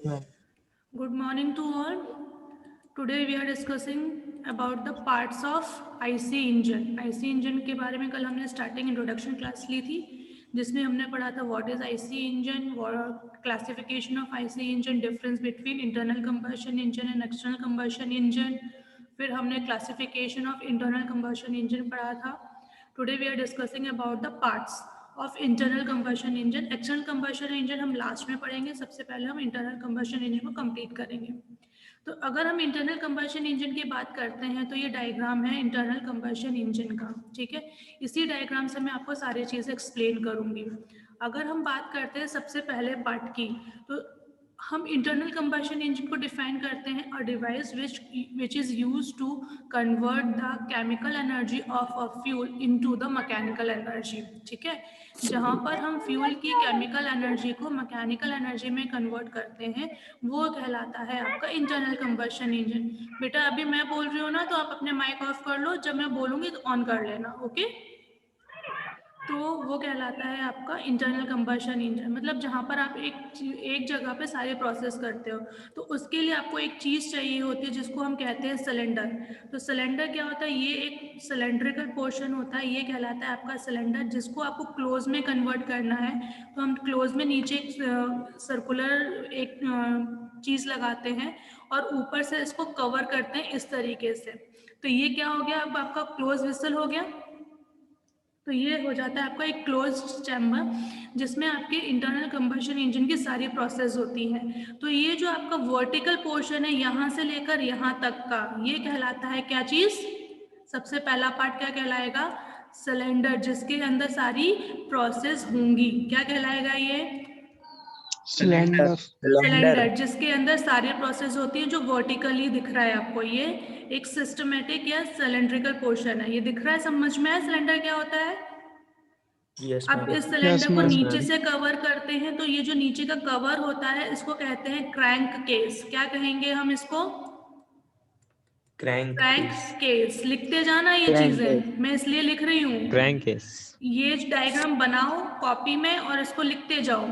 ma'am. Good morning to all. Today we are discussing about the parts of IC engine. IC engine के बारे में कल हमने starting introduction class ली थी, जिसमें हमने पढ़ा था what is IC engine, classification of IC engine, difference between internal combustion engine and external combustion engine. फिर हमने classification of internal combustion engine पढ़ा था. Today we are discussing about the parts of internal combustion engine. External combustion engine हम last में पढ़ेंगे. सबसे पहले हम इंटरनल कंबशन इंजन को कंप्लीट करेंगे. तो अगर हम इंटरनल कंबशन इंजन की बात करते हैं तो ये डायग्राम है इंटरनल कंबशन इंजन का. ठीक है, इसी डायग्राम से मैं आपको सारी चीज़ें एक्सप्लेन करूंगी. अगर हम बात करते हैं सबसे पहले पार्ट की, तो हम इंटरनल कंबशन इंजन को डिफाइन करते हैं a device which is use to convert the chemical energy of a fuel into the mechanical energy. ठीक है, जहाँ पर हम फ्यूल की केमिकल एनर्जी को मैकेनिकल एनर्जी में कन्वर्ट करते हैं, वो कहलाता है आपका इंटरनल कंबशन इंजन. बेटा अभी मैं बोल रही हूँ ना, तो आप अपने माइक ऑफ कर लो, जब मैं बोलूँगी तो ऑन कर लेना. ओके, तो वो कहलाता है आपका इंटरनल कंबशन इंजन. मतलब जहाँ पर आप एक जगह पे सारे प्रोसेस करते हो, तो उसके लिए आपको एक चीज़ चाहिए होती है जिसको हम कहते हैं सिलेंडर. तो सिलेंडर क्या होता है? ये एक सिलेंड्रिकल पोर्शन होता है, ये कहलाता है आपका सिलेंडर, जिसको आपको क्लोज में कन्वर्ट करना है. तो हम क्लोज में नीचे एक सर्कुलर एक चीज़ लगाते हैं और ऊपर से इसको कवर करते हैं इस तरीके से. तो ये क्या हो गया? अब आपका क्लोज विसल हो गया. तो ये हो जाता है आपका एक क्लोज चैम्बर, जिसमें आपके इंटरनल कंबशन इंजन की सारी प्रोसेस होती है. तो ये जो आपका वर्टिकल पोर्शन है यहाँ से लेकर यहाँ तक का, ये कहलाता है क्या चीज़? सबसे पहला पार्ट क्या कहलाएगा? सिलेंडर, जिसके अंदर सारी प्रोसेस होंगी. क्या कहलाएगा ये? Cylinder. सिलेंडर, जिसके अंदर सारी प्रोसेस होती है. जो वर्टिकली दिख रहा है आपको, ये एक सिस्टमेटिक या सिलेंड्रिकल पोर्शन है. ये दिख रहा है? समझ में आया सिलेंडर क्या होता है? Yes, अब ma'am. इस सिलेंडर को ma'am. नीचे से कवर करते हैं, तो ये जो नीचे का कवर होता है, इसको कहते हैं क्रैंक केस. क्या कहेंगे हम इसको? Crank crank case. केस. लिखते जाना ये चीजें, मैं इसलिए लिख रही हूँ. Crank case. ये डायग्राम बनाओ कॉपी में और इसको लिखते जाओ.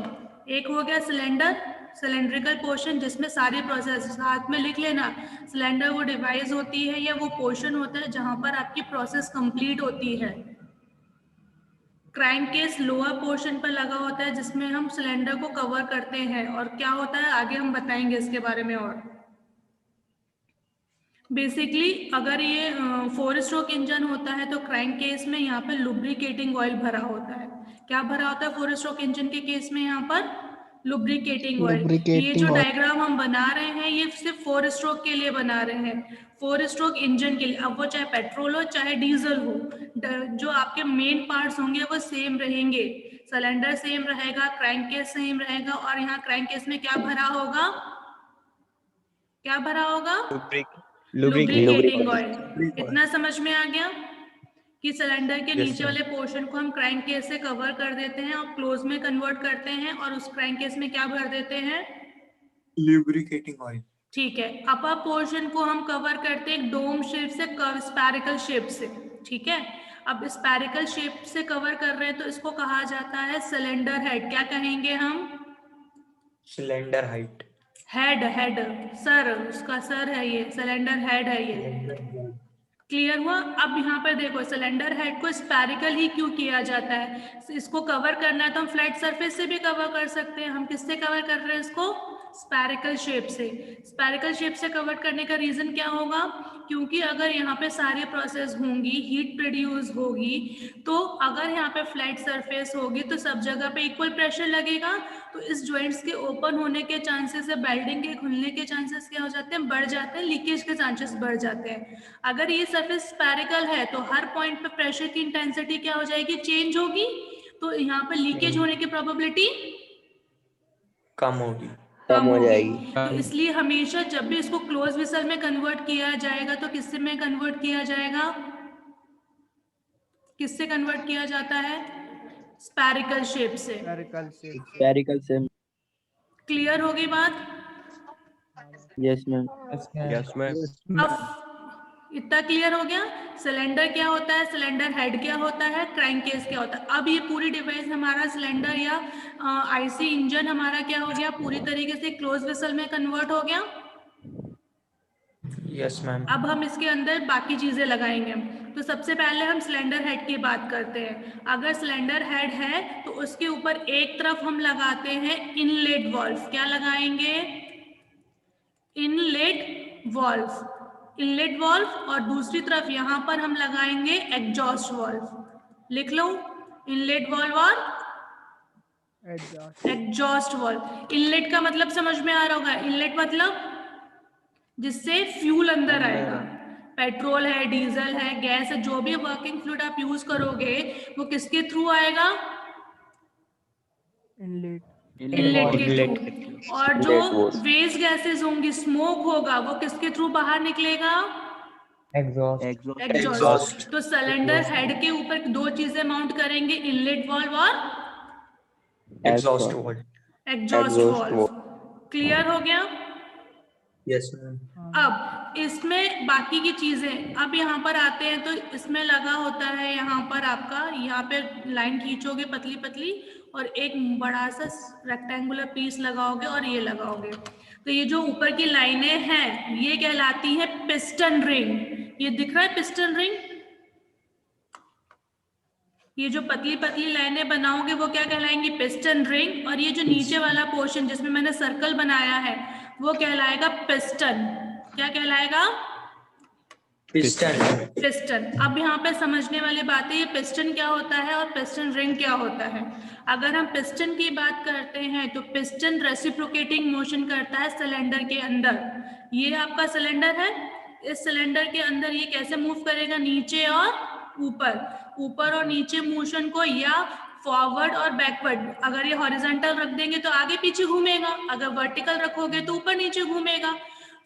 एक हो गया सिलेंडर, सिलेंड्रिकल पोर्शन, जिसमें सारी प्रोसेस. साथ में लिख लेना, सिलेंडर वो डिवाइस होती है या वो पोर्शन होता है जहां पर आपकी प्रोसेस कंप्लीट होती है. क्रैंक केस लोअर पोर्शन पर लगा होता है, जिसमें हम सिलेंडर को कवर करते हैं. और क्या होता है आगे हम बताएंगे इसके बारे में. और बेसिकली अगर ये 4 स्ट्रोक इंजन होता है, तो क्रैंक केस में यहाँ पे लुब्रिकेटिंग ऑयल भरा होता है. क्या भरा होता है 4 स्ट्रोक इंजन के केस में? यहाँ पर लुब्रिकेटिंग ऑयल. ये जो Lubricating oil. डायग्राम हम बना रहे हैं, ये सिर्फ 4 स्ट्रोक के लिए बना रहे हैं, 4 स्ट्रोक इंजन के लिए. अब वो चाहे पेट्रोल हो चाहे डीजल हो, जो आपके मेन पार्ट्स होंगे वो सेम रहेंगे. सिलेंडर सेम रहेगा, क्रैंक केस सेम रहेगा. और यहाँ क्रैंक केस में क्या भरा होगा? क्या भरा होगा? Lubricating oil. इतना समझ में आ गया कि सिलेंडर के Yes, नीचे ma'am. वाले पोर्शन को हम क्रैंक केस से कवर कर देते हैं और क्लोज में कन्वर्ट करते हैं, और उस क्रैंक केस में क्या भर देते हैं? Lubricating oil. ठीक है. अपर पोर्शन को हम कवर करते हैं डोम शेप से, स्पैरिकल शेप से. ठीक है, अब स्पैरिकल शेप से कवर कर रहे हैं, तो इसको कहा जाता है सिलेंडर हेड. क्या कहेंगे हम? Cylinder height. हेड सर, उसका सर है ये, सिलेंडर हेड है ये. क्लियर हुआ? अब यहाँ पर देखो, सिलेंडर हेड को स्पैरिकल ही क्यों किया जाता है? इसको कवर करना है तो हम फ्लैट सरफेस से भी कवर कर सकते हैं. हम किससे कवर कर रहे हैं इसको? स्पैरिकल शेप से. स्पैरिकल शेप से कवर करने का रीजन क्या होगा? क्योंकि अगर यहाँ पे सारी प्रोसेस होंगी, हीट प्रोड्यूस होगी, तो अगर यहाँ पे फ्लैट सरफेस होगी तो सब जगह पे इक्वल प्रेशर लगेगा. तो इस जॉइंट्स के ओपन होने के चांसेस है, बेल्डिंग के खुलने के चांसेस क्या हो जाते हैं? बढ़ जाते हैं. लीकेज के चांसेस बढ़ जाते हैं. अगर ये सरफेस स्पैरिकल है, तो हर पॉइंट पे प्रेशर की इंटेंसिटी क्या हो जाएगी? चेंज होगी. तो यहाँ पर लीकेज होने की प्रोबेबिलिटी कम होगी. कम हो जाएगी. तो इसलिए हमेशा जब भी इसको क्लोज विसल में कन्वर्ट किया जाएगा, तो किससे में कन्वर्ट किया जाएगा? किससे कन्वर्ट किया जाता है? स्पैरिकल शेप से. स्फेरिकल से. क्लियर हो गई बात? Yes ma'am. Yes, ma'am. अब इतना क्लियर हो गया? सिलेंडर क्या होता है, सिलेंडर हेड क्या होता है, क्रैंक केस क्या होता है। अब ये पूरी डिवाइस हमारा सिलेंडर या आईसी इंजन हमारा क्या हो गया, पूरी तरीके से क्लोज वेसल में कन्वर्ट हो गया। Yes ma'am. अब हम इसके अंदर बाकी चीजें लगाएंगे। तो सबसे पहले हम सिलेंडर हेड की बात करते हैं। अगर सिलेंडर हेड है तो उसके ऊपर एक तरफ हम लगाते हैं इनलेट वाल्व। क्या लगाएंगे? Inlet valve, inlet valve. और दूसरी तरफ यहाँ पर हम लगाएंगे एग्जॉस्ट वाल्व। लिख लो, इनलेट वाल्व और एग्जॉस्ट वाल्व। इनलेट का मतलब समझ में आ रहा होगा, इनलेट मतलब जिससे फ्यूल अंदर आएगा। पेट्रोल है, डीजल है, गैस है, जो भी वर्किंग फ्लूइड आप यूज करोगे वो किसके थ्रू आएगा? इनलेट के थ्रू। और जो वेस्ट गैसेस होंगी, स्मोक होगा, वो किसके थ्रू बाहर निकलेगा? एग्जॉस्ट। तो सिलेंडर हेड के ऊपर दो चीजें माउंट करेंगे, इनलेट वाल्व और exhaust valve. Exhaust valve. Clear हो गया? Yes ma'am. अब इसमें बाकी की चीजें, अब यहाँ पर आते हैं तो इसमें लगा होता है यहाँ पर आपका, यहाँ पे लाइन खींचोगे पतली पतली और एक बड़ा सा रेक्टेंगुलर पीस लगाओगे और ये लगाओगे। तो ये जो ऊपर की लाइनें हैं ये कहलाती है पिस्टन रिंग। ये दिख रहा है पिस्टन रिंग? ये जो पतली पतली लाइनें बनाओगे वो क्या कहलाएंगी? Piston ring. और ये जो नीचे वाला पोर्शन जिसमें मैंने सर्कल बनाया है वो कहलाएगा पिस्टन। क्या कहलाएगा? पिस्टन। पिस्टन। अब यहाँ पे समझने वाली बात है, ये पिस्टन क्या होता है और पिस्टन रिंग क्या होता है। अगर हम पिस्टन की बात करते हैं तो पिस्टन रेसिप्रोकेटिंग मोशन करता है सिलेंडर के अंदर। ये आपका सिलेंडर है, इस सिलेंडर के अंदर ये कैसे मूव करेगा? नीचे और ऊपर, ऊपर और नीचे मोशन को, या फॉरवर्ड और बैकवर्ड। अगर ये हॉरिजॉन्टल रख देंगे तो आगे पीछे घूमेगा, अगर वर्टिकल रखोगे तो ऊपर नीचे घूमेगा।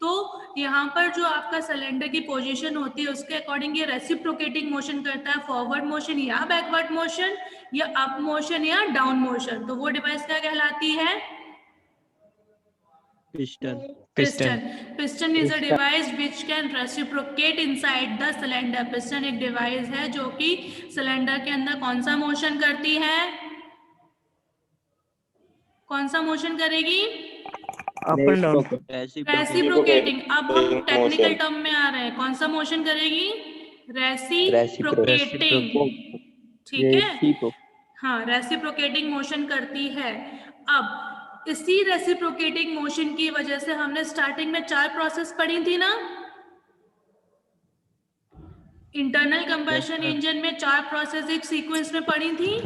तो यहाँ पर जो आपका सिलेंडर की पोजीशन होती है उसके अकॉर्डिंग ये रेसिप्रोकेटिंग मोशन करता है, फॉरवर्ड मोशन या बैकवर्ड मोशन, या अप मोशन या डाउन मोशन। तो वो डिवाइस क्या कहलाती है? Piston is a device which can reciprocate inside the cylinder. Piston एक डिवाइस है जो कि सिलेंडर के अंदर कौन सा मोशन करती है? कौन सा मोशन करेगी? Up and down. रेसिप्रोकेटिंग। अब हम टेक्निकल टर्म में आ रहे हैं, कौन सा मोशन करेगी? रेसिप्रोकेटिंग। ठीक है, हाँ, रेसिप्रोकेटिंग मोशन करती है। अब इसी रेसिप्रोकेटिंग मोशन की वजह से हमने स्टार्टिंग में 4 प्रोसेस पढ़ी थी ना। इंटरनल कंबशन इंजन में 4 प्रोसेस एक सीक्वेंस में पढ़ी थी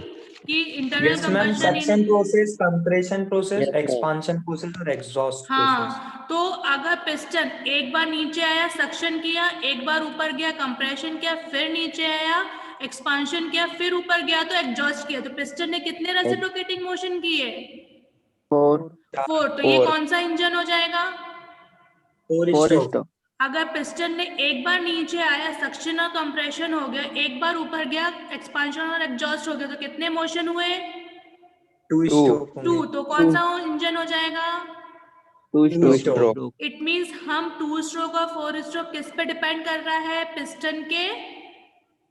कि internal yes ma'am. Combustion suction process, compression process, expansion process और एग्जॉस्ट प्रोसेस। हाँ, तो अगर पिस्टन एक बार नीचे आया, सक्शन किया, एक बार ऊपर गया, कंप्रेशन किया, फिर नीचे आया, एक्सपांशन किया, फिर ऊपर गया तो एग्जॉस्ट किया, तो पिस्टन ने कितने रेसिप्रोकेटिंग मोशन किए? 4। तो ये कौन सा इंजन हो जाएगा? 4 स्ट्रोक। अगर पिस्टन ने एक बार नीचे आया, सक्शन और कंप्रेशन हो गया, एक बार ऊपर गया, एक्सपांशन और एग्जॉस्ट हो गया, तो कितने मोशन हुए? 2 स्ट्रोक। 2। तो कौन सा इंजन हो जाएगा? 2 स्ट्रोक। इट मीन्स हम 2 स्ट्रोक और 4 स्ट्रोक किस पे डिपेंड कर रहा है? पिस्टन के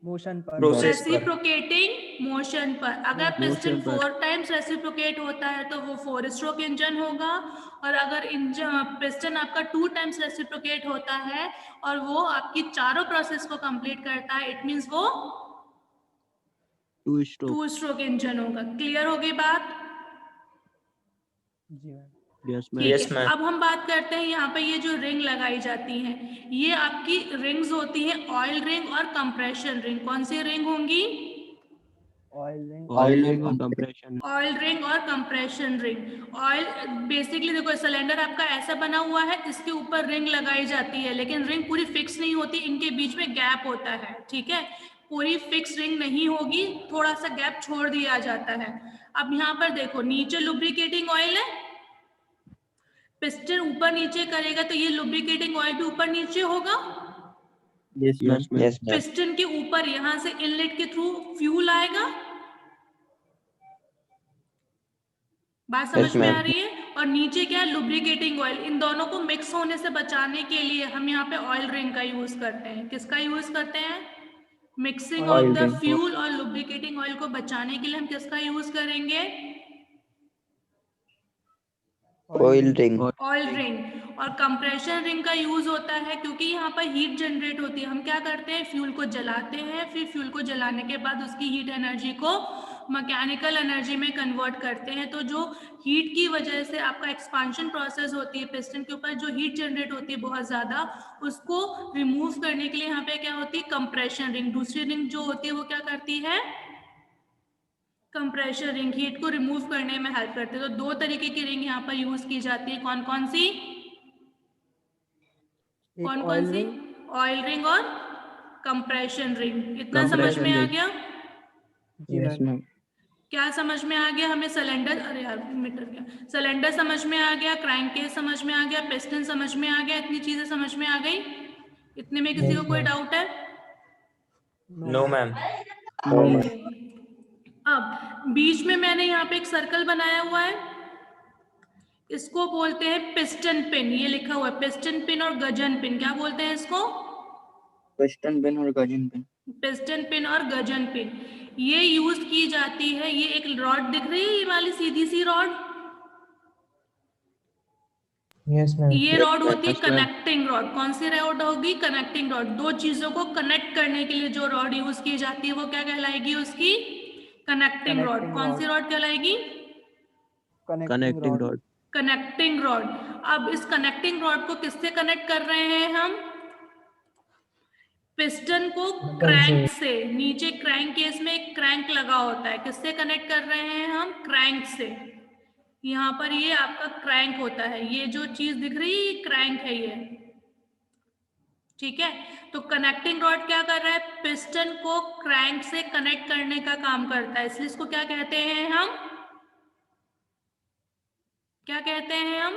मोशन पर, रेसिप्रोकेटिंग मोशन पर। अगर पिस्टन 4 टाइम्स रेसिप्रोकेट होता है तो वो 4 स्ट्रोक इंजन होगा, और अगर पिस्टन आपका 2 टाइम्स रेसिप्रोकेट होता है और वो आपकी चारों प्रोसेस को कंप्लीट करता है, इट मीन्स वो 2 स्ट्रोक इंजन होगा। क्लियर हो गई बात? Yes ma'am. अब हम बात करते हैं यहाँ पे ये जो रिंग लगाई जाती हैं, ये आपकी रिंग्स होती हैं ऑयल रिंग और कंप्रेशन रिंग। कौन सी रिंग होंगी? ऑयल रिंग और कंप्रेशन। ऑयल रिंग और कंप्रेशन रिंग। ऑयल बेसिकली देखो, सिलेंडर आपका ऐसा बना हुआ है, इसके ऊपर रिंग लगाई जाती है, लेकिन रिंग पूरी फिक्स नहीं होती, इनके बीच में गैप होता है। ठीक है, पूरी फिक्स रिंग नहीं होगी, थोड़ा सा गैप छोड़ दिया जाता है। अब यहाँ पर देखो, नीचे लुब्रिकेटिंग ऑयल है, पिस्टन ऊपर नीचे करेगा तो ये लुब्रिकेटिंग ऑयल भी ऊपर नीचे होगा। Yes ma'am. पिस्टन के ऊपर यहाँ से इनलेट के थ्रू फ्यूल आएगा। बात समझ में आ रही है? और नीचे क्या है लुब्रिकेटिंग ऑयल। इन दोनों को मिक्स होने से बचाने के लिए हम यहाँ पे ऑयल रिंग का यूज करते हैं। किसका यूज करते हैं? मिक्सिंग ऑफ द फ्यूल और लुब्रिकेटिंग ऑयल को बचाने के लिए हम किसका यूज करेंगे? Oil ring. Oil ring. और कंप्रेशन रिंग का यूज होता है क्योंकि यहाँ पर हीट जनरेट होती है। हम क्या करते हैं? फ्यूल को जलाते हैं, फिर फ्यूल को जलाने के बाद उसकी हीट एनर्जी को मैकेनिकल एनर्जी में कन्वर्ट करते हैं। तो जो हीट की वजह से आपका एक्सपांशन प्रोसेस होती है, पिस्टन के ऊपर जो हीट जनरेट होती है बहुत ज्यादा, उसको रिमूव करने के लिए यहाँ पे क्या होती है? Compression ring. दूसरी रिंग जो होती है वो क्या करती है? कंप्रेशर रिंग हीट को रिमूव करने में हेल्प करते हैं। तो दो तरीके की रिंग यहाँ पर यूज की जाती है। कौन कौन सी? कौन कौन सी? ऑयल रिंग और कंप्रेशन रिंग। इतना समझ में आ गया? Yes ma'am. क्या समझ में आ गया हमें? सिलेंडर, अरे यार मीटर क्या, सिलेंडर समझ में आ गया, क्रैंक केस समझ में आ गया, पिस्टन समझ में आ गया। इतनी चीजें समझ में आ गई। इतने में किसी को कोई डाउट है? No ma'am. अब बीच में मैंने यहाँ पे एक सर्कल बनाया हुआ है, इसको बोलते हैं पिस्टन पिन। ये लिखा हुआ है पिस्टन पिन और गजन पिन। क्या बोलते हैं इसको? पिस्टन पिन और गजन पिन। पिस्टन पिन और गजन पिन ये यूज की जाती है। ये एक रॉड दिख रही है, ये वाली सीधी सी रॉड, यस मैम। ये रॉड होती है कनेक्टिंग रॉड। कौन सी रॉड होगी? Connecting rod. दो चीजों को कनेक्ट करने के लिए जो रॉड यूज की जाती है वो क्या कहलाएगी? उसकी कनेक्टिंग रॉड। कौन सी रॉड कहलाएगी? Connecting rod. Connecting rod. अब इस कनेक्टिंग रॉड को किससे कनेक्ट कर रहे हैं हम? पिस्टन को क्रैंक से। नीचे क्रैंक केस में एक क्रैंक लगा होता है, किससे कनेक्ट कर रहे हैं हम? क्रैंक से। यहाँ पर ये आपका क्रैंक होता है, ये जो चीज दिख रही है ये क्रैंक है ये, ठीक है। तो कनेक्टिंग रॉड क्या कर रहा है? पिस्टन को क्रैंक से कनेक्ट करने का काम करता है, इसलिए इसको क्या कहते हैं हम? क्या कहते हैं हम?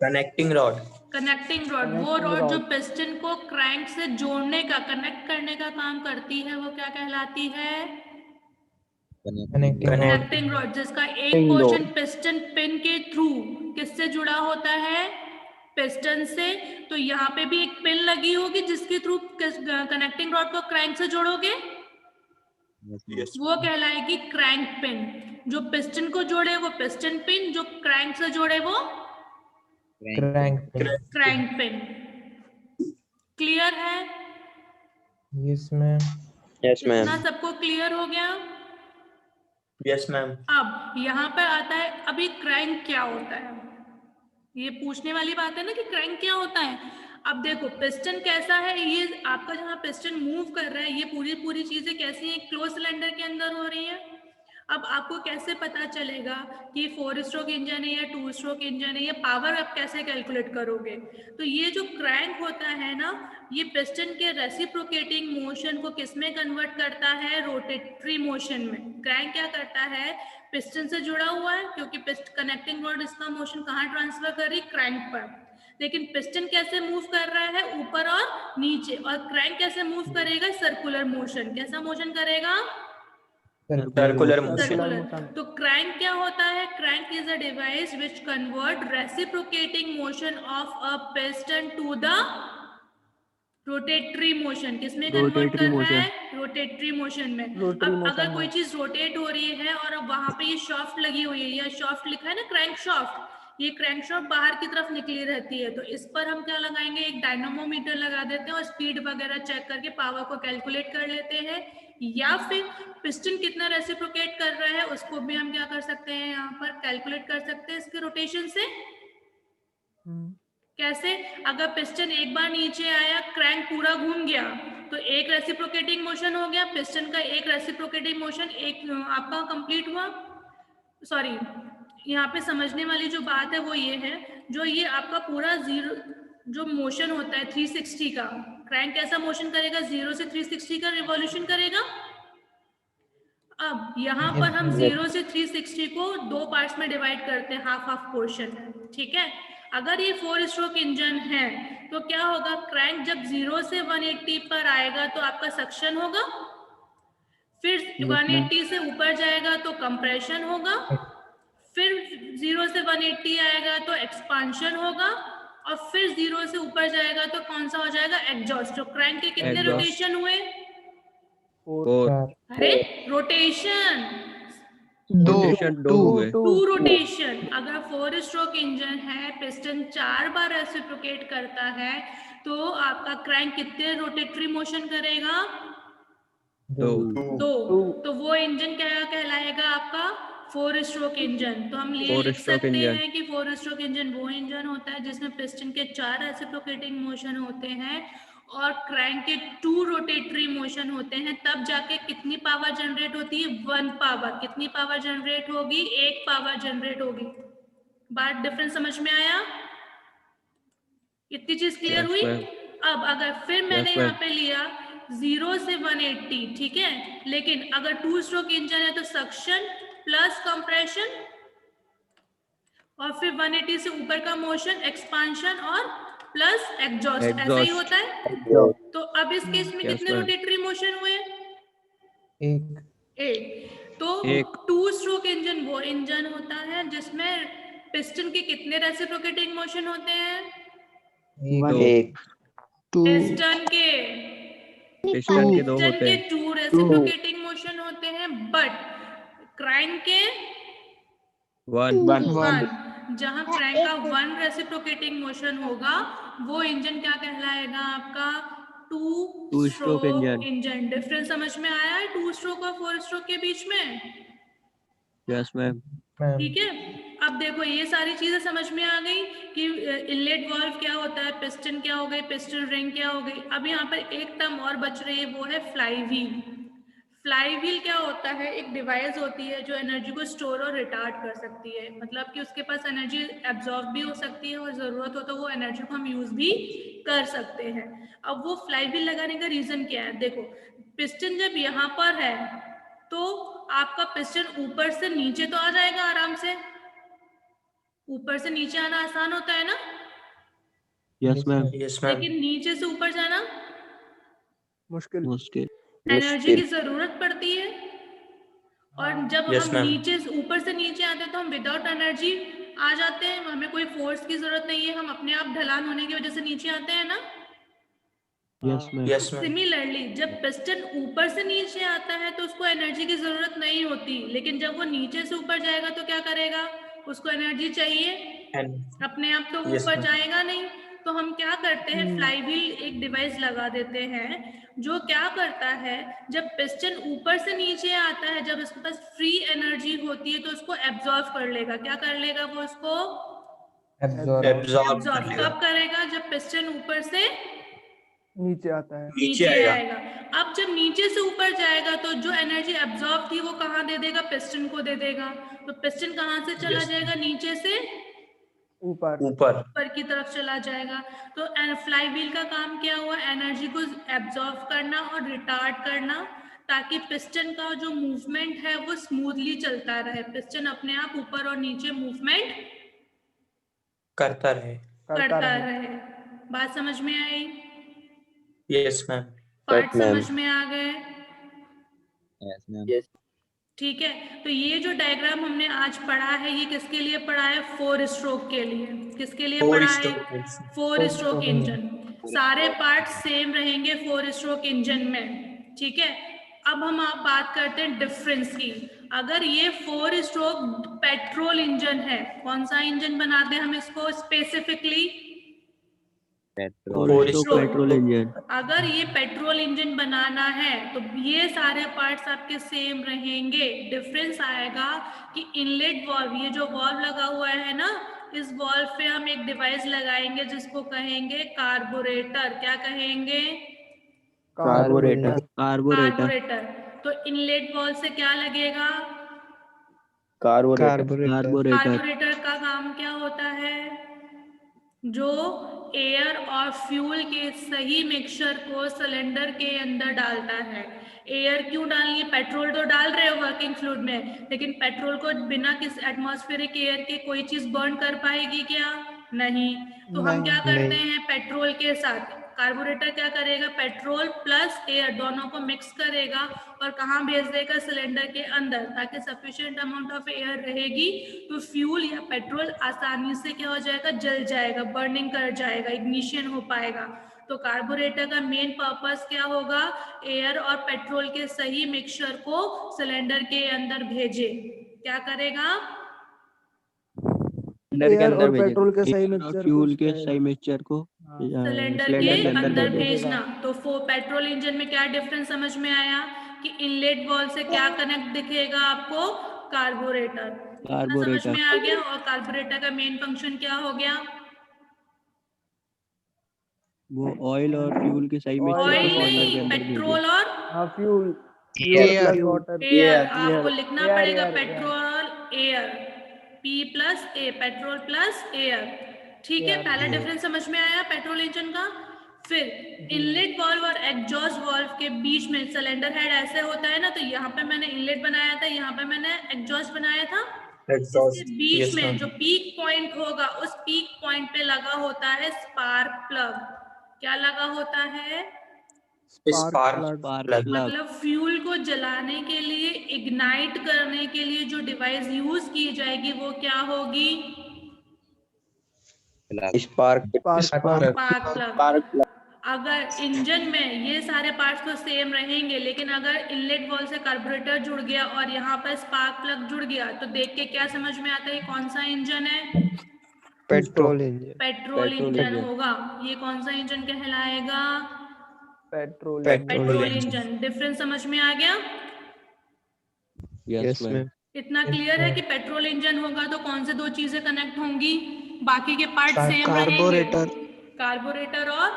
Connecting rod. Connecting rod. वो रॉड जो पिस्टन को क्रैंक से जोड़ने का, कनेक्ट करने का काम करती है, वो क्या कहलाती है? Connecting rod. जिसका एक पोर्शन पिस्टन पिन के थ्रू किससे जुड़ा होता है? पिस्टन से। तो यहाँ पे भी एक पिन लगी होगी जिसके थ्रू कनेक्टिंग रॉड को क्रैंक से जोड़ोगे, वो कहलाएगी क्रैंक पिन। जो पिस्टन को जोड़े वो पिस्टन पिन, जो क्रैंक से जोड़े वो क्रैंक पिन। क्लियर है? Yes ma'am. Yes ma'am. इतना सबको क्लियर हो गया? Yes ma'am. अब यहाँ पर आता है, अभी क्रैंक क्या होता है? ये पूछने वाली बात है ना कि क्रैंक क्या होता है। अब देखो पिस्टन कैसा है, ये आपका जहाँ पिस्टन मूव कर रहा है, ये पूरी चीजें कैसी हैं? क्लोज सिलेंडर के अंदर हो रही है। अब आपको कैसे पता चलेगा कि 4 स्ट्रोक इंजन है या 2 स्ट्रोक इंजन है? ये पावर आप कैसे कैलकुलेट करोगे? तो ये जो क्रैंक होता है ना, ये पिस्टन के रेसिप्रोकेटिंग मोशन को किसमें कन्वर्ट करता है? रोटेटरी मोशन में। क्रैंक क्या करता है? पिस्टन से जुड़ा हुआ है क्योंकि कनेक्टिंग रॉड इसका मोशन कहाँ ट्रांसफर कर रही? क्रैंक पर। लेकिन पिस्टन कैसे मूव कर रहा है? ऊपर और नीचे। और क्रैंक कैसे मूव करेगा? Circular motion. कैसा मोशन करेगा? Circular motion. सर्कुलर। तो क्रैंक क्या होता है? Crank is a device which convert reciprocating motion of a piston to the rotatory motion. किसमें कन्वर्ट कर रहा है? रोटेटरी मोशन में। अब अगर कोई चीज रोटेट हो रही है और अब वहां पे ये शाफ्ट लगी हुई है, या शाफ्ट लिखा है ना क्रैंक शाफ्ट, ये क्रैंक शाफ्ट बाहर की तरफ निकली रहती है, तो इस पर हम क्या लगाएंगे? एक डायनामोमीटर लगा देते हैं और स्पीड वगैरह चेक करके पावर को कैलकुलेट कर लेते हैं। या फिर पिस्टन कितना रेसिप्रोकेट कर रहा है उसको भी हम क्या कर सकते हैं? यहाँ पर कैलकुलेट कर सकते हैं इसके रोटेशन से। कैसे? अगर पिस्टन एक बार नीचे आया, क्रैंक पूरा घूम गया, तो एक रेसिप्रोकेटिंग मोशन हो गया, पिस्टन का एक रेसिप्रोकेटिंग मोशन एक आपका कंप्लीट हुआ। सॉरी, यहाँ पे समझने वाली जो बात है वो ये है, जो ये आपका पूरा जीरो जो मोशन होता है 360 का, क्रैंक कैसा मोशन करेगा? 0 से 360 का रिवॉल्यूशन करेगा। अब यहाँ पर हम 0 से 360 को दो पार्ट्स में डिवाइड करते हैं, हाफ हाफ पोर्शन, ठीक है। अगर ये 4 स्ट्रोक इंजन है तो क्या होगा? क्रैंक जब 0 से 180 पर आएगा तो आपका सक्शन होगा, फिर 180 से ऊपर जाएगा तो कंप्रेशन होगा, फिर 0 से 180 आएगा तो एक्सपांशन होगा, और फिर 0 से ऊपर जाएगा तो कौन सा हो जाएगा? एग्जॉस्ट। तो क्रैंक के कितने Exhaust. रोटेशन हुए? 4 4 अरे रोटेशन, रोटेशन 2 हुए। 2 रोटेशन। अगर 4 स्ट्रोक इंजन है, पिस्टन 4 बार रेसिप्रोकेट करता है, तो आपका क्रैंक कितने रोटेटरी मोशन करेगा? 2 2। तो वो इंजन क्या कहलाएगा? आपका 4 स्ट्रोक इंजन। तो हम ये 4 लिख स्ट्रोक सकते इंजन। हैं कि 4 स्ट्रोक इंजन वो इंजन होता है जिसमें पिस्टन के 4 रेसिप्रोकेटिंग मोशन होते हैं और क्रैंक के 2 रोटेटरी मोशन होते हैं। तब जाके कितनी पावर जनरेट होती है? 1 पावर। कितनी पावर जनरेट होगी? 1 पावर जनरेट होगी। बात डिफरेंस समझ में आया? इतनी चीज क्लियर Yes, हुई? ma'am. अब अगर फिर मैंने Yes, यहाँ ma'am. पे लिया 0 से 180, ठीक है, लेकिन अगर 2 स्ट्रोक इंजन है तो सक्शन प्लस कंप्रेशन, और फिर 180 से ऊपर का मोशन एक्सपांशन और प्लस एग्जॉस्ट। ऐसा ही Exhaust. होता है। तो अब इस केस में Yes, कितने ma'am. रोटेटरी मोशन हुए? 1 एक। तो एक। 2 स्ट्रोक इंजन वो इंजन होता है जिसमें पिस्टन के कितने रेसिप्रोकेटिंग मोशन होते हैं? 1 एक पिस्टन के पिस्टन के 2 पिस्टन होते के हैं। 2 रेसिप्रोकेटिंग मोशन होते हैं, बट क्रैंक के 1 1। जहां क्रैंक का 1 रेसिप्रोकेटिंग मोशन होगा वो इंजन क्या कहलाएगा? आपका 2 2 stroke stroke engine. Engine. Difference समझ में आया है 2 स्ट्रोक और 4 स्ट्रोक के बीच में? Yes ma'am. मैम ठीक है। अब देखो ये सारी चीजें समझ में आ गई कि इनलेट वाल्व क्या होता है, पिस्टन क्या हो गई, पिस्टन रिंग क्या हो गई। अब यहाँ पर एक टर्म और बच रही है, वो है फ्लाई व्हील। फ्लाई व्हील क्या होता है? एक डिवाइस होती है जो एनर्जी को स्टोर और रिटार्ड कर सकती है, मतलब कि उसके पास एनर्जी एब्जॉर्ब भी हो सकती है और ज़रूरत हो तो वो एनर्जी को हम यूज़ भी कर सकते हैं। अब वो फ्लाई व्हील लगाने का रीज़न क्या है? देखो, पिस्टन जब यहाँ पर है तो आपका पिस्टन ऊपर से नीचे तो आ जाएगा आराम से, ऊपर से नीचे आना आसान होता है ना, यस मैम। Yes ma'am. लेकिन नीचे से ऊपर जाना मुश्किल। एनर्जी की जरूरत पड़ती है। और जब Yes, हम ma'am. नीचे ऊपर से नीचे आते हैं तो हम विदाउट एनर्जी आ जाते हैं, हमें कोई फोर्स की जरूरत नहीं है, हम अपने आप ढलान होने की वजह से नीचे आते हैं ना। Yes ma'am. Yes ma'am. Similarly जब पिस्टन ऊपर से नीचे आता है तो उसको एनर्जी की जरूरत नहीं होती, लेकिन जब वो नीचे से ऊपर जाएगा तो क्या करेगा? उसको एनर्जी चाहिए, अपने आप तो वो Yes, ऊपर ma'am. जाएगा नहीं। तो हम क्या करते हैं, फ्लाई व्हील एक डिवाइस लगा देते हैं जो क्या करता है, जब पिस्टन ऊपर से नीचे आता है, जब इसके पास फ्री एनर्जी होती है तो उसको एब्जॉर्ब कर लेगा। क्या कर लेगा वो? उसको एब्जॉर्ब एब्जॉर्ब कर लेगा। कब करेगा? जब पिस्टन ऊपर से नीचे आता है। नीचे आएगा। अब जब नीचे से ऊपर जाएगा तो जो एनर्जी एब्जॉर्ब थी वो कहाँ दे देगा? पिस्टन को दे देगा। तो पिस्टन कहाँ से चला Yes. जाएगा? नीचे से ऊपर ऊपर की तरफ चला जाएगा। तो फ्लाई व्हील का काम क्या हुआ? एनर्जी को एब्जॉर्ब करना और रिटार्ड करना, ताकि पिस्टन का जो मूवमेंट है वो स्मूथली चलता रहे, पिस्टन अपने आप ऊपर और नीचे मूवमेंट करता रहे। करता रहे। बात समझ में आई? Yes ma'am. Part ma'am. समझ में आ गए? Yes ma'am. ठीक है। तो ये जो डायग्राम हमने आज पढ़ा है ये किसके लिए पढ़ा है? 4 स्ट्रोक के लिए। किसके लिए 4 पढ़ा है? Stroke 4 stroke engine. सारे पार्ट सेम रहेंगे 4 स्ट्रोक इंजन में, ठीक है। अब हम आप बात करते हैं डिफरेंस की। अगर ये 4 स्ट्रोक पेट्रोल इंजन है, कौन सा इंजन बनाते हैं हम इसको स्पेसिफिकली? Petrol engine. अगर ये पेट्रोल इंजन बनाना है तो ये सारे पार्ट्स आपके सेम रहेंगे। डिफरेंस आएगा कि इनलेट वाल्व, ये जो वाल्व लगा हुआ है ना, इस वाल्व पे हम एक डिवाइस लगाएंगे जिसको कहेंगे कार्बोरेटर। क्या कहेंगे? कार्बोरेटर। तो इनलेट वाल्व से क्या लगेगा? कार्बोरेटर का काम क्या होता है? जो एयर और फ्यूल के सही मिक्सचर को सिलेंडर के अंदर डालता है। एयर क्यों डालनी है? पेट्रोल तो डाल रहे हो वर्किंग फ्लूइड में, लेकिन पेट्रोल को बिना किस एटमॉस्फेरिक एयर के कोई चीज बर्न कर पाएगी क्या? नहीं। तो हम क्या करते हैं, पेट्रोल के साथ कार्बोरेटर क्या करेगा, पेट्रोल प्लस एयर दोनों को मिक्स करेगा और कहाँ भेज देगा, सिलेंडर के अंदर, ताकि सफिशिएंट अमाउंट ऑफ एयर रहेगी तो फ्यूल या पेट्रोल आसानी से क्या हो जाएगा, जल जाएगा, बर्निंग कर जाएगा, इग्निशन हो पाएगा। तो कार्बोरेटर का मेन पर्पस क्या होगा, एयर और पेट्रोल के सही मिक्सचर को सिलेंडर के अंदर भेजे। क्या करेगा, सिलेंडर के एयर अंदर और भेजेगा। पेट्रोल के सही एयर और मिक्सचर फ्यूल के को सही मिक्सचर को हाँ, सिलेंडर सिलेंडर के के अंदर अंदर भेजेगा। भेजना। तो पेट्रोल इंजन में क्या डिफरेंस समझ में आया कि इनलेट वॉल्व से क्या कनेक्ट दिखेगा आपको, कार्बोरेटर। इतना समझ में आ गया। और कार्बोरेटर का मेन फंक्शन क्या हो गया, वो ऑयल और फ्यूल के सही मिक्सचर को ऑयल सिलेंडर के नहीं, अंदर भेजे। पेट्रोल और हाँ fuel Air. Plus water air. आपको लिखना एयर, पड़ेगा air, petrol air, P plus A, petrol plus air. ठीक है, एयर। पहला डिफरेंस समझ में आया पेट्रोल इंजन का। फिर इनलेट वाल्व और एग्जॉस्ट वाल्व के बीच में सिलेंडर हेड ऐसे होता है ना, तो यहाँ पे मैंने इनलेट बनाया था, यहाँ पे मैंने एग्जॉस्ट बनाया था। एग्जॉस्ट, इसके बीच यस में मैम। जो पीक पॉइंट होगा, उस पीक पॉइंट पे लगा होता है स्पार्क प्लग। क्या लगा होता है, स्पार्क प्लग। मतलब फ्यूल को जलाने के लिए, इग्नाइट करने के लिए जो डिवाइस यूज की जाएगी वो क्या होगी, Spark. Spark spark plug. अगर इंजन में ये सारे पार्ट्स तो सेम रहेंगे, लेकिन अगर इनलेट वॉल्व से कार्बोरेटर जुड़ गया और यहाँ पर स्पार्क प्लग जुड़ गया, तो देख के क्या समझ में आता है कौन सा इंजन है, Petrol engine. पेट्रोल इंजन होगा। ये कौन सा इंजन कहलाएगा, पेट्रोल पेट्रोल इंजन। डिफरेंस समझ में आ गया। Yes, ma'am. इतना क्लियर है कि पेट्रोल इंजन होगा तो कौन से दो चीजें कनेक्ट होंगी, बाकी के पार्ट सेम रहेंगे, कार्बोरेटर और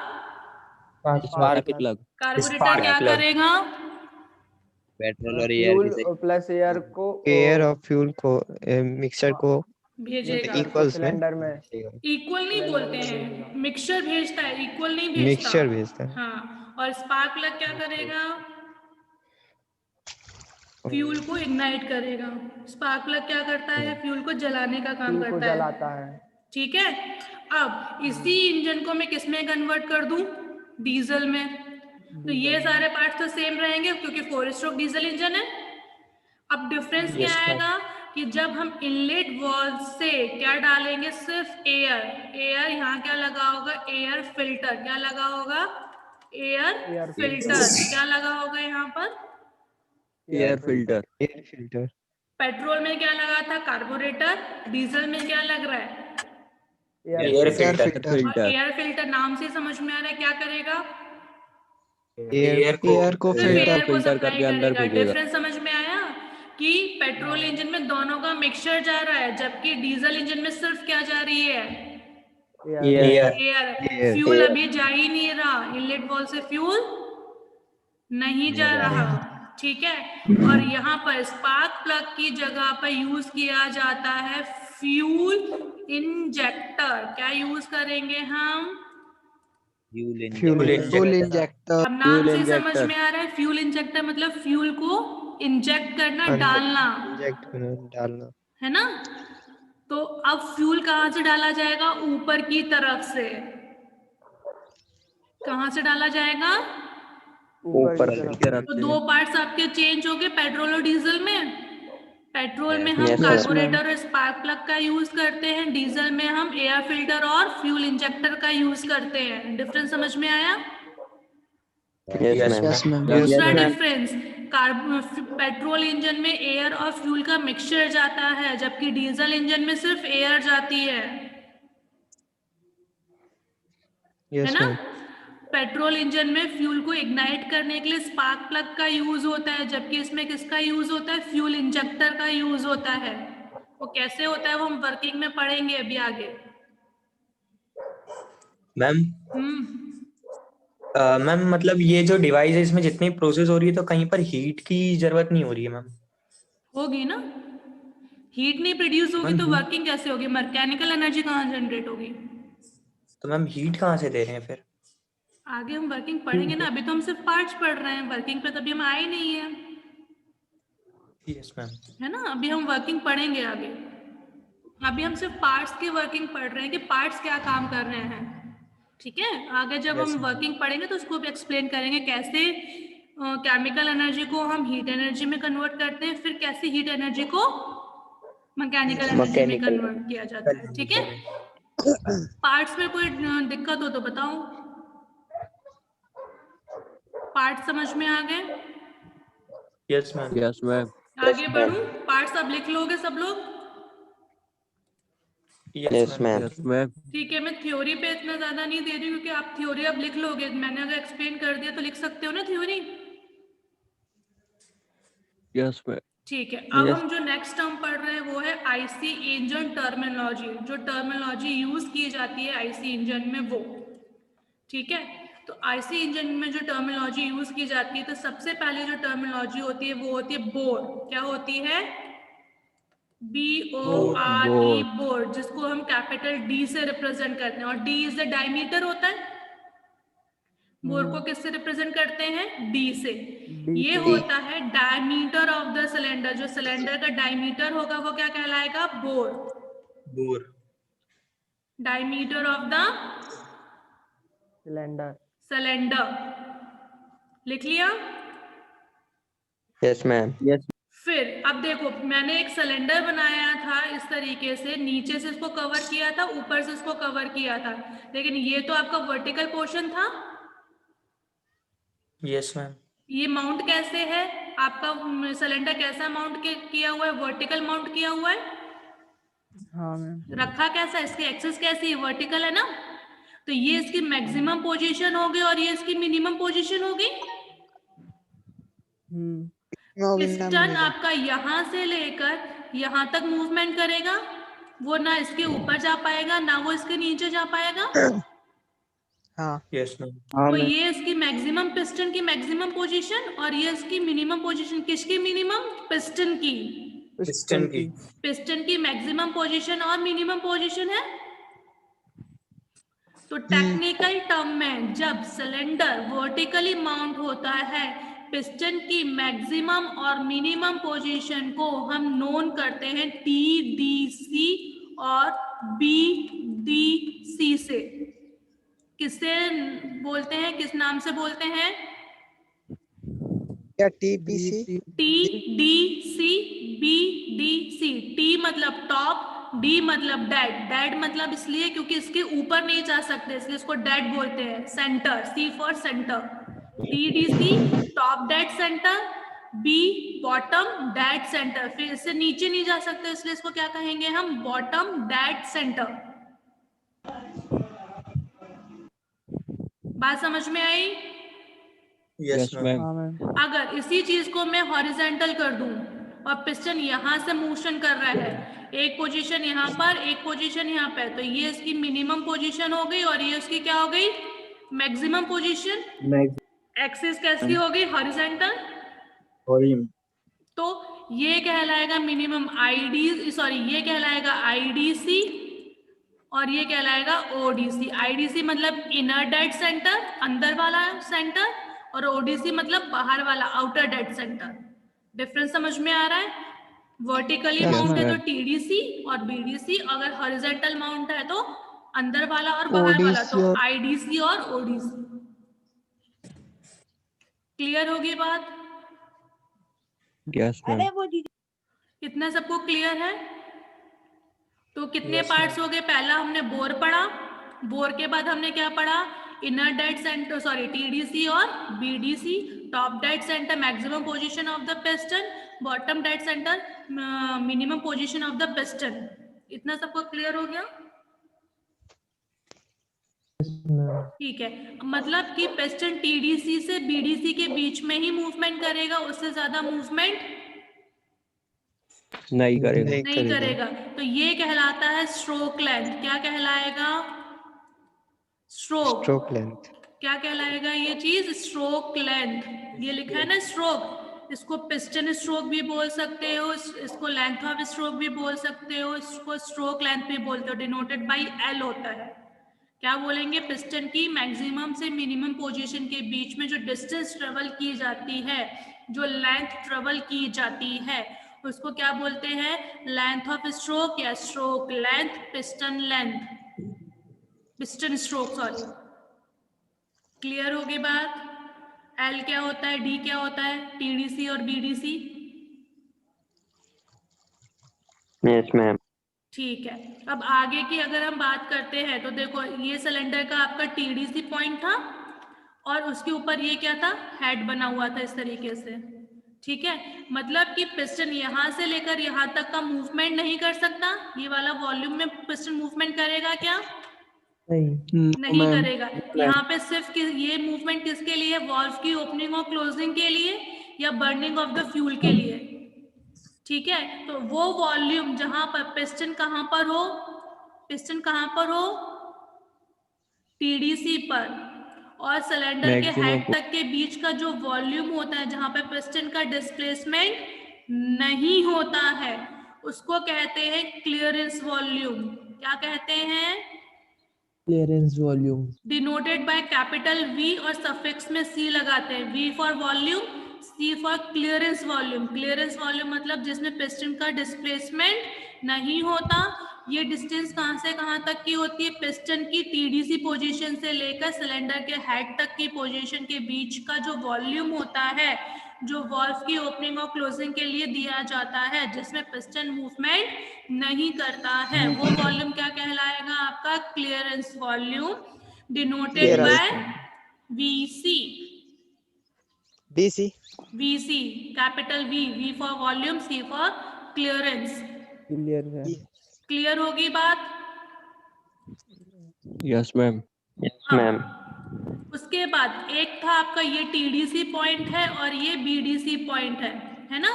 स्पार्क प्लग। कार्बोरेटर क्या करेगा, पेट्रोल और फ्यूल प्लस एयर को Air और fuel को मिक्सर को भेजेगा। इक्वल्स में सिलेंडर में इक्वल नहीं बोलते हैं, मिक्सचर भेजता है, इक्वल नहीं भेजता। मिक्सचर भेजता है। हाँ, और स्पार्क प्लग क्या करेगा, फ्यूल को इग्नाइट करेगा। स्पार्क प्लग क्या करता है, फ्यूल को जलाने का काम फ्यूल को करता है। जलाता है। ठीक है, अब इसी इंजन को मैं किस में कन्वर्ट कर दूं, डीजल में। तो ये सारे पार्ट्स तो सेम रहेंगे क्योंकि 4 स्ट्रोक डीजल इंजन है। अब डिफरेंस क्या आएगा कि जब हम इनलेट वाल्व से क्या डालेंगे, सिर्फ एयर, एयर यहाँ क्या लगा होगा, एयर फिल्टर। क्या लगा होगा, एयर फिल्टर। क्या लगा होगा यहाँ पर, air filter. Air filter. Petrol में क्या लगा था, कार्बोरेटर। डीजल में क्या लग रहा है, एयर फिल्टर। और एयर फिल्टर नाम से समझ में आ रहा है क्या करेगा, एयर को सिर्फ एयर को फिल्टर सप्लाई करके अंदर करेगा। भेजेगा। डिफरेंस समझ में आया कि पेट्रोल इंजन में दोनों का मिक्सचर जा रहा है, जबकि डीजल इंजन में सिर्फ क्या जा रही है, एयर। एयर। फ्यूल अभी जा ही नहीं रहा, इनलेट वॉल्व से फ्यूल नहीं जा रहा। ठीक है, और यहाँ पर स्पार्क प्लग की जगह पर यूज किया जाता है फ्यूल इंजेक्टर। क्या यूज करेंगे हम, फ्यूल इंजेक्टर। अब नाम से समझ में आ रहा है, फ्यूल इंजेक्टर मतलब फ्यूल को इंजेक्ट करना, डालना, इंजेक्ट करना, डालना है ना। तो अब फ्यूल कहाँ से डाला जाएगा, ऊपर की तरफ से। कहाँ से डाला जाएगा, ऊपर की तरफ तो से। दो पार्ट्स आपके चेंज हो गए पेट्रोल और डीजल में। पेट्रोल में हम Yes, कार्बोरेटर और स्पार्क प्लग का यूज करते हैं, डीजल में हम एयर फिल्टर और फ्यूल इंजेक्टर का यूज करते हैं। डिफरेंस समझ में आया। Yes, ma'am. दूसरा डिफरेंस, पेट्रोल इंजन में एयर और फ्यूल का मिक्सचर जाता है, जबकि डीजल इंजन में सिर्फ एयर जाती है Yes, ना। ma'am. पेट्रोल इंजन में फ्यूल को इग्नाइट करने के लिए स्पार्क प्लग का यूज होता है, जबकि इसमें किसका यूज होता है, फ्यूल इंजेक्टर का यूज होता है। वो कैसे होता है वो हम वर्किंग में पढ़ेंगे अभी आगे। मैम मैम मतलब ये जो डिवाइस है इसमें जितनी प्रोसेस हो रही है तो कहीं पर हीट की जरूरत नहीं हो रही है मैम। होगी ना, हीट नहीं प्रोड्यूस होगी तो वर्किंग कैसे होगी, मैकेनिकल एनर्जी कहाँ जनरेट होगी। तो मैम हीट कहाँ से दे रहे हैं फिर, आगे हम वर्किंग पढ़ेंगे ना, अभी तो हम सिर्फ पार्ट्स पढ़ रहे हैं, वर्किंग पे तभी हम आए नहीं है, यस मैम। है ना। अभी हम वर्किंग पढ़ेंगे आगे, अभी हम सिर्फ पार्ट्स की वर्किंग पढ़ रहे हैं कि पार्ट्स क्या काम कर रहे हैं। ठीक है, आगे जब हम वर्किंग पढ़ेंगे तो उसको भी एक्सप्लेन करेंगे कैसे केमिकल एनर्जी को हम हीट एनर्जी में कन्वर्ट करते हैं, फिर कैसे हीट एनर्जी को मैकेनिकल एनर्जी में कन्वर्ट किया जाता है। ठीक है, पार्ट्स में कोई दिक्कत हो तो बताओ। पार्ट समझ में आ गए? Yes ma'am. Yes ma'am. आगे बढ़ूं? पार्ट्स अब लिख लोगे सब लोग? Yes ma'am. Yes ma'am. ठीक है, मैं थ्योरी पे इतना ज्यादा नहीं दे रही क्योंकि आप थ्योरी अब लिख लोगे। मैंने अगर एक्सप्लेन कर दिया तो लिख सकते हो ना थ्योरी? Yes ma'am. ठीक है, अब हम जो नेक्स्ट टर्म पढ़ रहे हैं वो है आईसी इंजन टर्मिनोलॉजी। जो टर्मिनोलॉजी यूज की जाती है आईसी इंजन में वो, ठीक है। तो आईसी इंजन में जो टर्मिनोलॉजी यूज की जाती है, तो सबसे पहले जो टर्मिनोलॉजी होती है वो होती है बोर। क्या होती है? BORE, बोर, जिसको हम कैपिटल डी से रिप्रेजेंट करते हैं, और डी इज द डायमीटर होता है। बोर को किससे रिप्रेजेंट करते हैं? डी से। ये होता है डायमीटर ऑफ द सिलेंडर। जो सिलेंडर का डायमीटर होगा वो क्या कहलाएगा? Bore. Bore. Diameter of the cylinder. लिख लिया? Yes ma'am. यस फिर अब देखो, मैंने एक सिलेंडर बनाया था इस तरीके से, नीचे से इसको कवर किया था, ऊपर से इसको कवर किया था, लेकिन ये तो आपका वर्टिकल पोर्शन था। Yes ma'am. ये माउंट कैसे है? आपका सिलेंडर कैसा माउंट किया हुआ है? वर्टिकल माउंट किया हुआ है। हाँ मैम। रखा कैसा? इसकी एक्सिस कैसी है? वर्टिकल है ना। तो ये इसकी मैक्सिमम पोजीशन होगी और ये इसकी मिनिमम पोजीशन होगी। पिस्टन आपका यहां से लेकर यहां तक मूवमेंट करेगा, वो ना इसके ऊपर जा पाएगा ना वो इसके नीचे जा पाएगा। हाँ। Yes ma'am. तो ये इसकी मैक्सिमम, पिस्टन की मैक्सिमम पोजीशन, और ये इसकी मिनिमम पोजीशन। किसकी मिनिमम? पिस्टन की। पिस्टन की। पिस्टन की मैक्सिमम पोजीशन और मिनिमम पोजीशन है। तो टेक्निकल टर्म में जब सिलेंडर वर्टिकली माउंट होता है, पिस्टन की मैक्सिमम और मिनिमम पोजीशन को हम नोन करते हैं TDC और BDC से। किससे बोलते हैं? किस नाम से बोलते हैं? क्या TPC? TDC, BDC। T मतलब टॉप, D मतलब डेड। डेड मतलब इसलिए क्योंकि इसके ऊपर नहीं जा सकते, इसलिए इसको डेड बोलते हैं। Centre, C for centre. TDC top dead centre, B bottom dead centre. फिर इससे नीचे नहीं जा सकते, इसलिए इसको क्या कहेंगे हम? Bottom dead centre. बात समझ में आई? Yes ma'am. अगर इसी चीज को मैं हॉरिजेंटल कर दूं और पिस्टन यहां से मोशन कर रहा है, एक पोजीशन यहाँ पर, एक पोजीशन यहाँ पे, तो ये इसकी मिनिमम पोजीशन हो गई और ये उसकी क्या हो गई? Maximum position. एक्सिस कैसी हो गई? हॉरिजेंटल। तो ये कहलाएगा मिनिमम आईडी, सॉरी ये कहलाएगा आईडीसी और ये कहलाएगा ओडीसी। आईडीसी मतलब इनर डेड सेंटर, अंदर वाला सेंटर, और ओडीसी मतलब बाहर वाला, आउटर डेड सेंटर। डिफरेंस समझ में आ रहा है? वर्टिकली माउंट है तो टीडीसी और बीडीसी, अगर हॉरिजॉन्टल माउंट है तो अंदर वाला और बाहर वाला, तो आईडीसी और ओडीसी। क्लियर होगी बात? Yes ma'am. कितना सबको क्लियर है? तो कितने पार्ट्स हो गए? पहला हमने बोर पढ़ा, बोर के बाद हमने क्या पढ़ा? Inner dead centre, sorry TDC और BDC. Top dead centre maximum position of the piston, bottom dead centre minimum position of the piston. इतना सबको क्लियर हो गया? ठीक है, मतलब कि पिस्टन टीडीसी से बीडीसी के बीच में ही मूवमेंट करेगा, उससे ज्यादा मूवमेंट नहीं करेगा। नहीं करेगा। तो ये कहलाता है स्ट्रोक लेंथ। क्या कहलाएगा? Stroke length. क्या कहलाएगा ये चीज? Stroke length. ये लिखा है ना स्ट्रोक, इसको पिस्टन स्ट्रोक भी बोल सकते हो, इसको लेंथ ऑफ स्ट्रोक भी बोल सकते हो, इसको स्ट्रोक लेंथ भी बोलते हो। डिनोटेड बाय L होता है। क्या बोलेंगे? पिस्टन की मैक्सिमम से मिनिमम पोजीशन के बीच में जो डिस्टेंस ट्रेवल की जाती है, जो लेंथ ट्रेवल की जाती है, उसको क्या बोलते हैं? लेंथ ऑफ स्ट्रोक या stroke length, piston length, piston stroke, sorry. Clear होगी बात? एल क्या होता है, डी क्या होता है, टीडीसी और बीडीसी? Yes ma'am. ठीक है, अब आगे की अगर हम बात करते हैं तो देखो ये सिलेंडर का आपका टीडीसी पॉइंट था और उसके ऊपर ये क्या था, हेड बना हुआ था इस तरीके से। ठीक है, मतलब कि पिस्टन यहाँ से लेकर यहाँ तक का मूवमेंट नहीं कर सकता। ये वाला वॉल्यूम में पिस्टन मूवमेंट करेगा क्या? नहीं करेगा। यहाँ पे सिर्फ ये मूवमेंट किसके लिए, वॉल्व की ओपनिंग और क्लोजिंग के लिए या बर्निंग ऑफ द फ्यूल के लिए? ठीक है, तो वो वॉल्यूम जहां पर पिस्टन कहां पर हो, पिस्टन कहां पर हो, टीडीसी पर, और सिलेंडर के हेड तक के बीच का जो वॉल्यूम होता है जहां पे पिस्टन का डिस्प्लेसमेंट नहीं होता है उसको कहते हैं क्लियरेंस वॉल्यूम। क्या कहते हैं? Clearance volume. Denoted by capital V और सफिक्स में सी लगाते हैं, V for volume, C for clearance volume. Clearance volume मतलब जिसमें पिस्टन का डिस्प्लेसमेंट नहीं होता। ये डिस्टेंस कहां से कहां तक की होती है, पिस्टन की टीडीसी पोजीशन से लेकर सिलेंडर के हेड तक की पोजीशन के बीच का जो वॉल्यूम होता है, जो वॉल्व की ओपनिंग और क्लोजिंग के लिए दिया जाता है, जिसमें पिस्टन मूवमेंट नहीं करता है, वो वॉल्यूम क्या कहलाएगा आपका, clearance volume, denoted by VC. BC. VC capital V, V for volume, C for clearance. Clear है। क्लियर होगी बात? Yes ma'am. मैम। उसके बाद एक था आपका ये टीडीसी पॉइंट है और ये बीडीसी पॉइंट है ना?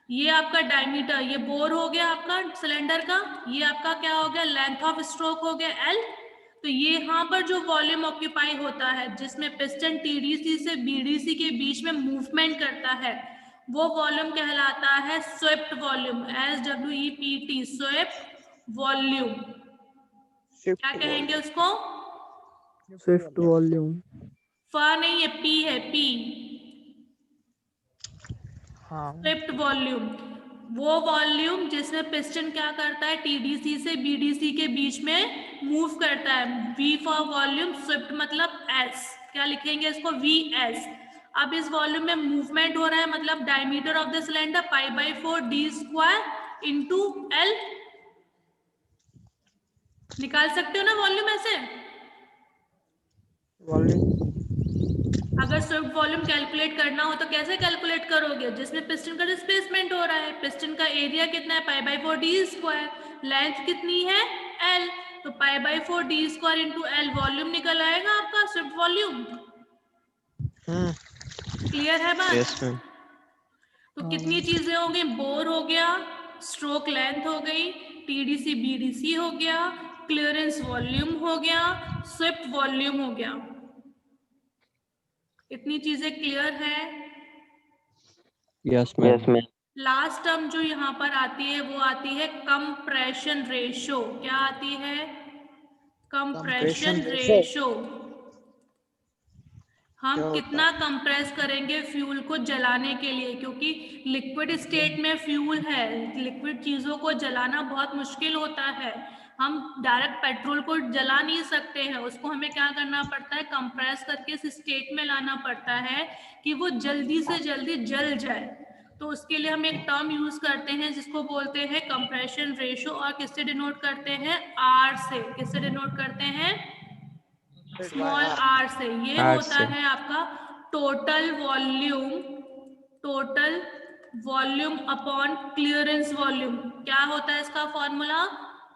ये आपका डायमीटर, ये बोर हो गया आपका सिलेंडर का, ये आपका क्या हो गया, लेंथ ऑफ स्ट्रोक हो गया एल। तो ये यहाँ पर जो वॉल्यूम ऑक्यूपाई होता है जिसमें पिस्टन टीडीसी से बीडीसी के बीच में मूवमेंट करता है, वो वॉल्यूम कहलाता है swept volume, SWEPT, swept volume. क्या कहेंगे उसको? Swift volume. फा नहीं है, पी है, पी, हाँ। Swept volume. वो वॉल्यूम जिसमें पिस्टन क्या करता है, टीडीसी से बीडीसी के बीच में मूव करता है। वी फॉर वॉल्यूम, स्विफ्ट मतलब एस, क्या लिखेंगे इसको, वी एस। अब इस वॉल्यूम में मूवमेंट हो रहा है मतलब diameter of the cylinder π/4 d square into L. निकाल सकते हो ना वॉल्यूम ऐसे? वॉल्यूम अगर स्विफ्ट वॉल्यूम कैलकुलेट करना हो तो कैसे कैलकुलेट करोगे, जिसमें पिस्टन का डिस्प्लेसमेंट हो रहा है, पिस्टन का एरिया कितना है, π/4 d स्क्वायर, लेंथ कितनी है, l, तो π/4 d square into L volume निकल आएगा आपका स्विफ्ट वॉल्यूम। क्लियर है बात? Yes ma'am. तो कितनी चीजें हो गई, बोर हो गया, स्ट्रोक लेंथ हो गई, टीडीसी बीडीसी हो गया, क्लियरेंस वॉल्यूम हो गया, स्विफ्ट वॉल्यूम हो गया। इतनी चीजें क्लियर है? Yes ma'am. लास्ट टर्म जो यहाँ पर आती है वो आती है कंप्रेशन रेशो। क्या आती है? Compression ratio. हम कितना कंप्रेस करेंगे फ्यूल को जलाने के लिए, क्योंकि लिक्विड स्टेट में फ्यूल है, लिक्विड चीजों को जलाना बहुत मुश्किल होता है। हम डायरेक्ट पेट्रोल को जला नहीं सकते हैं, उसको हमें क्या करना पड़ता है, कंप्रेस करके इस स्टेट में लाना पड़ता है कि वो जल्दी से जल्दी जल जाए। तो उसके लिए हम एक टर्म यूज करते हैं जिसको बोलते हैं कंप्रेशन रेशो, और किससे डिनोट करते हैं, आर से। किससे डिनोट करते हैं, स्मॉल आर से। ये होता है आपका total volume upon clearance volume. क्या होता है इसका formula,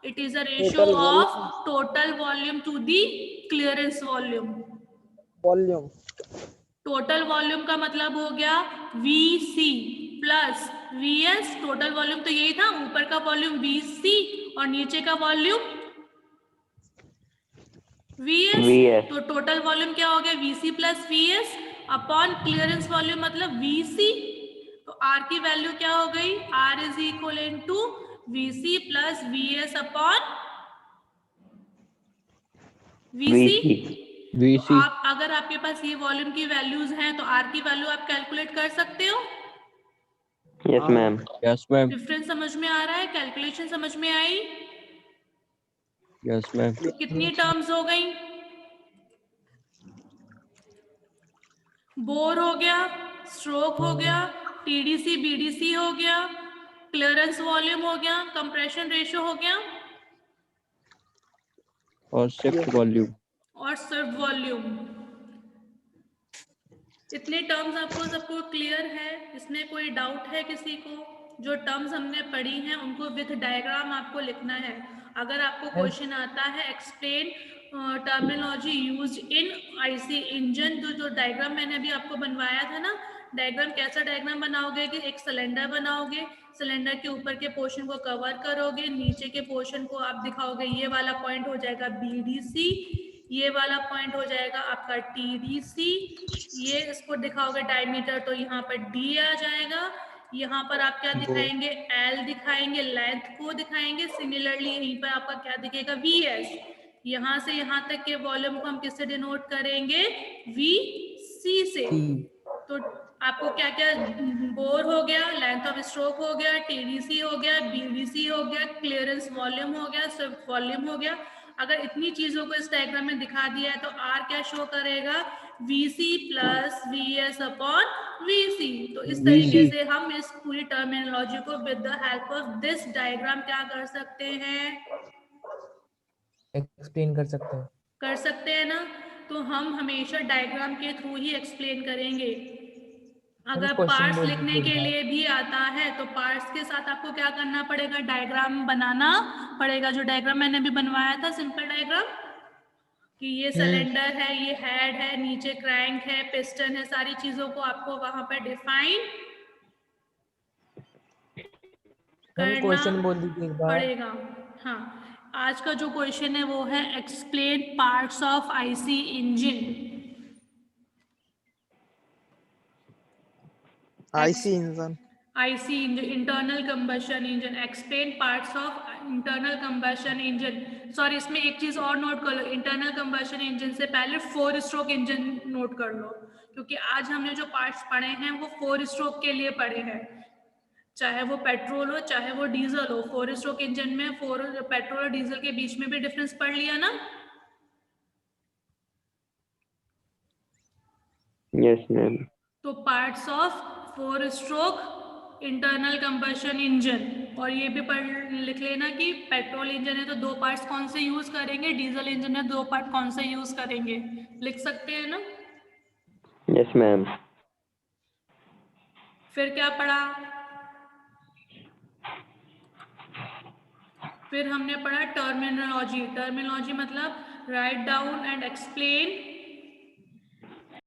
it is a ratio of total volume to the clearance volume. Total volume का मतलब हो गया VC plus VS। Total volume तो यही था, ऊपर का वॉल्यूम VC और नीचे का वॉल्यूम VS। तो टोटल वॉल्यूम क्या हो गया, VC plus VS upon clearance volume मतलब VC। तो R की वैल्यू क्या हो गई, R is equal to VC plus VS upon VC। तो आप अगर आपके पास ये वॉल्यूम की वैल्यूज हैं तो R की वैल्यू आप कैलकुलेट कर सकते हो। Yes ma'am. Yes ma'am. Difference समझ में आ रहा है, कैलकुलेशन समझ में आई? Yes ma'am. तो कितनी टर्म्स हो गई, बोर हो गया, स्ट्रोक हो गया, टीडीसी बीडीसी हो गया, क्लियरेंस वॉल्यूम हो गया, कंप्रेशन रेशियो हो गया और शिफ्ट वॉल्यूम। और सिर्फ वॉल्यूम। इतने टर्म्स आपको सबको क्लियर है? इसमें कोई डाउट है किसी को? जो टर्म्स हमने पढ़ी हैं उनको विथ डायग्राम आपको लिखना है। अगर आपको क्वेश्चन आता है explain terminology used in IC engine, तो जो डायग्राम मैंने अभी आपको बनवाया था ना, डायग्राम कैसा डायग्राम बनाओगे कि एक सिलेंडर बनाओगे, सिलेंडर के ऊपर के पोर्शन को कवर करोगे, नीचे के पोर्शन को आप दिखाओगे ये वाला पॉइंट हो जाएगा बीडीसी, ये वाला पॉइंट हो जाएगा आपका टीडीसी, ये इसको दिखाओगे डायमीटर तो यहाँ पर डी आ जाएगा, यहाँ पर आप क्या दिखाएंगे एल दिखाएंगे, लेंथ को दिखाएंगे, सिमिलरली यहीं पर आपका क्या दिखेगा वी एस। यहाँ से यहाँ तक के वॉल्यूम को हम किससे डिनोट करेंगे? वी सी से। तो आपको क्या क्या बोर हो गया, लेंथ ऑफ स्ट्रोक हो गया, टीडीसी हो गया, बीडीसी हो गया, क्लियरेंस वॉल्यूम हो गया, सिर्फ वॉल्यूम हो गया। अगर इतनी चीजों को इस डायग्राम में दिखा दिया है तो आर क्या शो करेगा? VC plus VS upon VC। तो इस तरीके से हम इस पूरी टर्मिनोलॉजी को with the help of this diagram क्या कर सकते हैं? एक्सप्लेन कर सकते हैं ना। तो हम हमेशा डायग्राम के थ्रू ही एक्सप्लेन करेंगे। अगर पार्ट्स लिखने के लिए भी आता है तो पार्ट्स के साथ आपको क्या करना पड़ेगा? डायग्राम बनाना पड़ेगा। जो डायग्राम मैंने अभी बनवाया था, सिंपल डायग्राम, कि ये सिलेंडर है, ये हेड है, नीचे क्रैंक है, पिस्टन है, सारी चीजों को आपको वहां पर डिफाइन करना पड़ेगा। हाँ, आज का जो क्वेश्चन है वो है explain parts of IC engine. IC engine, internal combustion engine. Explain parts of internal combustion engine. Sorry, इसमें एक चीज और नोट कर लो, इंटरनल कंबशन इंजन से पहले 4 स्ट्रोक इंजन नोट कर लो, क्योंकि आज हमने जो पार्ट्स पढ़े हैं वो 4 स्ट्रोक के लिए पढ़े हैं। चाहे वो पेट्रोल हो चाहे वो डीजल हो, 4 स्ट्रोक इंजन में पेट्रोल और डीजल के बीच में भी डिफरेंस पढ़ लिया ना? Yes ma'am. तो parts of 4 stroke internal combustion engine, और ये भी लिख लेना कि पेट्रोल इंजन है तो 2 पार्ट्स कौन से यूज करेंगे, डीजल इंजन है 2 पार्ट कौन से यूज करेंगे, लिख सकते हैं ना? Yes ma'am. फिर क्या पढ़ा? फिर हमने पढ़ा टर्मिनोलॉजी। टर्मिनोलॉजी मतलब राइट डाउन एंड एक्सप्लेन